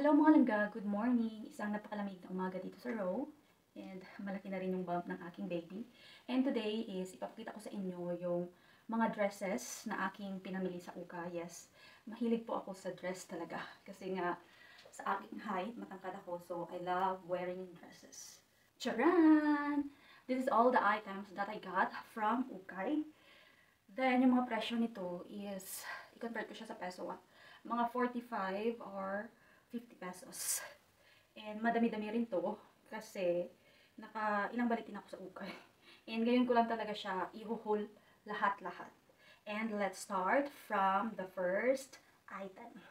Hello mga langga, good morning. Isang napakalamig na umaga dito sa Row. And malaki na rin yung bump ng aking baby. And today is ipapakita ko sa inyo yung mga dresses na aking pinamili sa Uka. Yes, mahilig po ako sa dress talaga. Kasi nga sa aking height, matangkad ako. So I love wearing dresses. Charan! This is all the items that I got from Ukay. Then yung mga presyo nito is, i-convert ko siya sa peso. Mga 45 or 50 pesos. And madami-dami rin to kasi ilang balik din ako sa Ukay. And ngayon ko lang talaga siya ihuhol lahat-lahat. And let's start from the first item.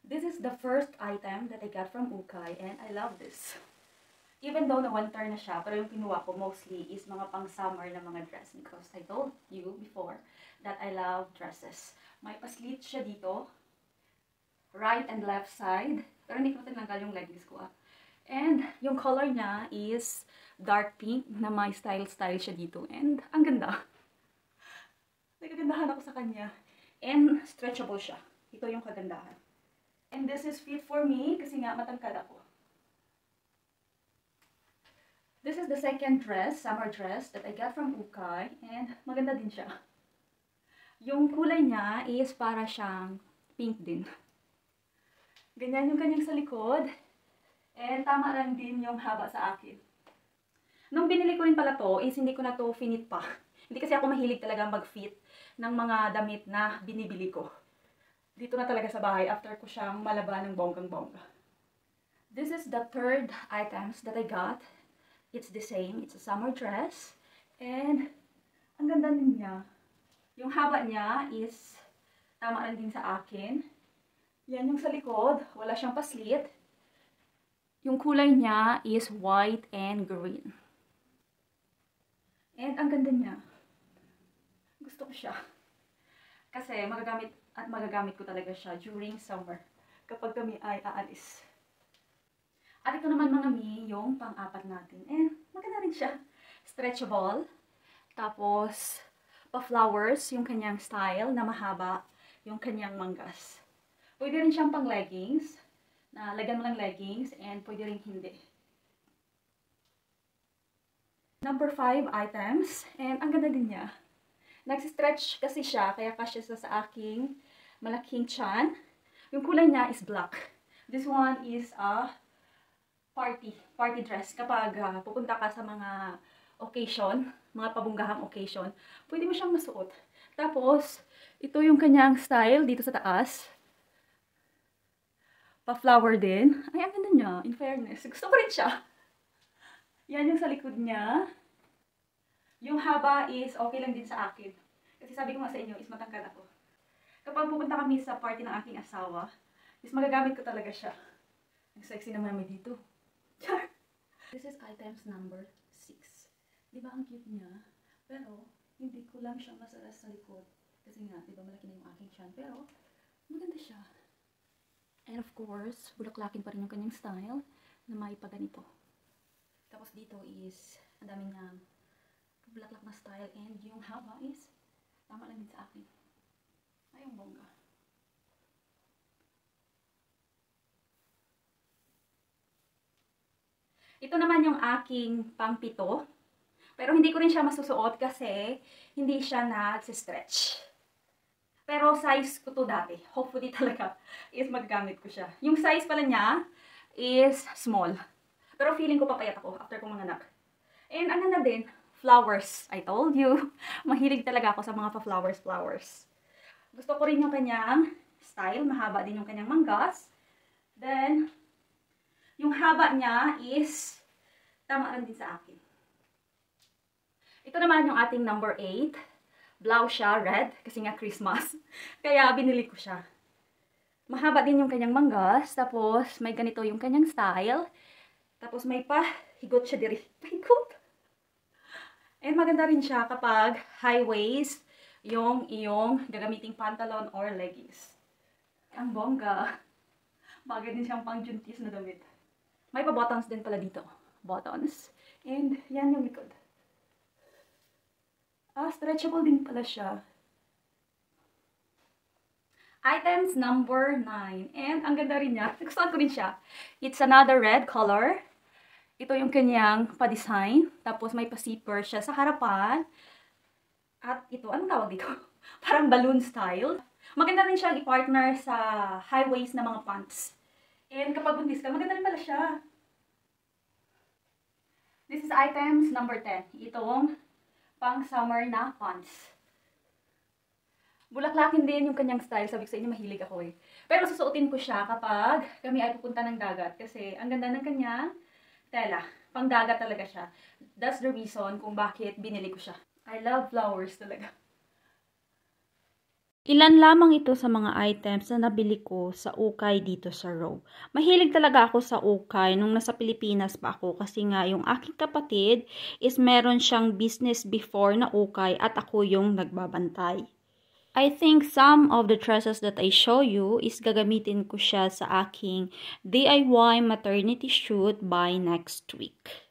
This is the first item that I got from Ukay and I love this. Even though na winter na siya, pero yung kinuha ko mostly is mga pang-summer na mga dress because I told you before that I love dresses. May paslit siya dito, right and left side. Pero hindi ko tinanggal yung leggings ko. And yung color niya is dark pink na may style-style siya dito. And ang ganda. Nagagandahan ako sa kanya. And stretchable siya. Ito yung kagandahan. And this is fit for me kasi nga matangkad ako. This is the second dress, summer dress that I got from Ukay. And maganda din siya. Yung kulay niya is para siyang pink din. Ganyan yung kanyang sa likod. And tama lang din yung haba sa akin. Nung binili ko rin pala to, is hindi ko na to finit pa. Hindi kasi ako mahilig talaga mag-fit ng mga damit na binibili ko. Dito na talaga sa bahay after ko siyang malaban ng bonggang-bongga. This is the third items that I got. It's the same. It's a summer dress. And ang ganda din niya. Yung haba niya is tama lang din sa akin. Yan yung sa likod. Wala siyang paslit. Yung kulay niya is white and green. And ang ganda niya. Gusto ko siya. Kasi magagamit ko talaga siya during summer. Kapag kami ay aalis. At ito naman mga mi, yung pang-apat natin. And maganda rin siya. Stretchable. Tapos, pa-flowers yung kanyang style na mahaba. Yung kanyang manggas. Pwede rin siyang pang leggings, na lagyan mo ng leggings, and pwede rin hindi. Number 5 items, and ang ganda din niya. Nag-stretch kasi siya, kaya kasya sa aking malaking tiyan. Yung kulay niya is black. This one is a party dress. Kapag pupunta ka sa mga occasion, mga pabunggahang occasion, pwede mo siyang masuot. Tapos, ito yung kanyang style dito sa taas. Pa-flower din. Ay, ang ganda niya. In fairness. Gusto ko rin siya. Yan yung sa likod niya. Yung haba is okay lang din sa akin. Kasi sabi ko nga sa inyo is matangkad ako. Kapag pupunta kami sa party ng aking asawa, is magagamit ko talaga siya. Ang sexy naman may dito. Char! This is items number 6. Diba ang cute niya? Pero, hindi ko lang siya masalas sa likod. Kasi nga, diba malaki na yung aking tiyan. Pero, maganda siya. And of course, bulaklakin pa rin yung kanyang style na may paganito. Tapos dito is, ang dami niyang bulaklak na style and yung haba is, tama lang din sa akin. Ay, yung bongga. Ito naman yung aking pang-pito. Pero hindi ko rin siya masusuot kasi hindi siya nag-stretch. Pero size ko to dati. Hopefully talaga is magagamit ko siya. Yung size pala niya is small. Pero feeling ko papayat ako after kong manganak. And ang ganda din, flowers. I told you. Mahilig talaga ako sa mga pa-flowers. Gusto ko rin yung kanyang style. Mahaba din yung kanyang manggas. Then, yung haba niya is tama lang din sa akin. Ito naman yung ating number 8. Blouse siya, red, kasi nga Christmas. Kaya binili ko siya. Mahaba din yung kanyang manggas, tapos may ganito yung kanyang style. Tapos may higot siya diri. Pahigot! And maganda rin siya kapag high waist, yung iyong gagamiting pantalon or leggings. Ang bongga. Bagay din siyang pang-juntis na damit. May pa-buttons din pala dito. Buttons. And yan yung likod. Stretchable din pala siya. Items number 9. And ang ganda rin niya. Nagustuhan ko rin siya. It's another red color. Ito yung kanyang pa-design. Tapos may pa-zipper siya sa harapan. At ito, anong tawag dito? Parang balloon style. Maganda rin siyang i-partner sa high waist na mga pants. And kapag buntis ka, maganda rin pala siya. This is items number 10. Itong pang summer na pants. Bulaklakin din yung kanyang style. Sabi ko sa inyo, mahilig ako eh. Pero susuotin ko siya kapag kami ay pupunta ng dagat. Kasi ang ganda ng kanyang tela. Pang dagat talaga siya. That's the reason kung bakit binili ko siya. I love flowers talaga. Ilan lamang ito sa mga items na nabili ko sa ukay dito sa Row. Mahilig talaga ako sa ukay nung nasa Pilipinas pa ako kasi nga yung aking kapatid is meron siyang business before na ukay at ako yung nagbabantay. I think some of the dresses that I show you is gagamitin ko siya sa aking DIY maternity shoot by next week.